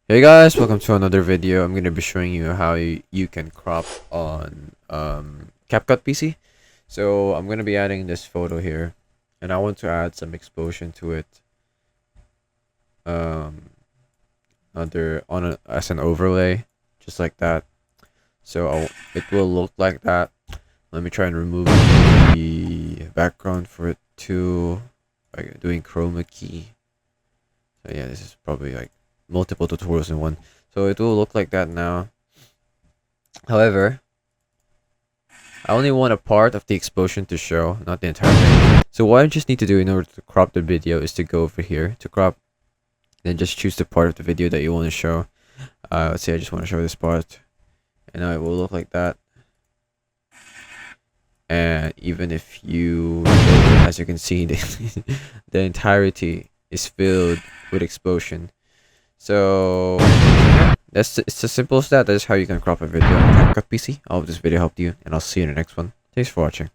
Hey guys, welcome to another video. I'm gonna be showing you how you can crop on CapCut PC. So I'm gonna be adding this photo here, and I want to add some exposure to it. Um, as an overlay, just like that. So it will look like that. Let me try and remove the background for it too, by doing chroma key. So yeah, this is probably like multiple tutorials in one. So it will look like that now. However, I only want a part of the explosion to show, not the entire thing. So what I just need to do in order to crop the video is to go over here to crop, then just choose the part of the video that you want to show. Let's say I just want to show this part, and now it will look like that. And even if you, as you can see, the entirety is filled with explosion. So yeah, it's as simple as that. That is how you can crop a video on CapCut PC. I hope this video helped you, and I'll see you in the next one. Thanks for watching.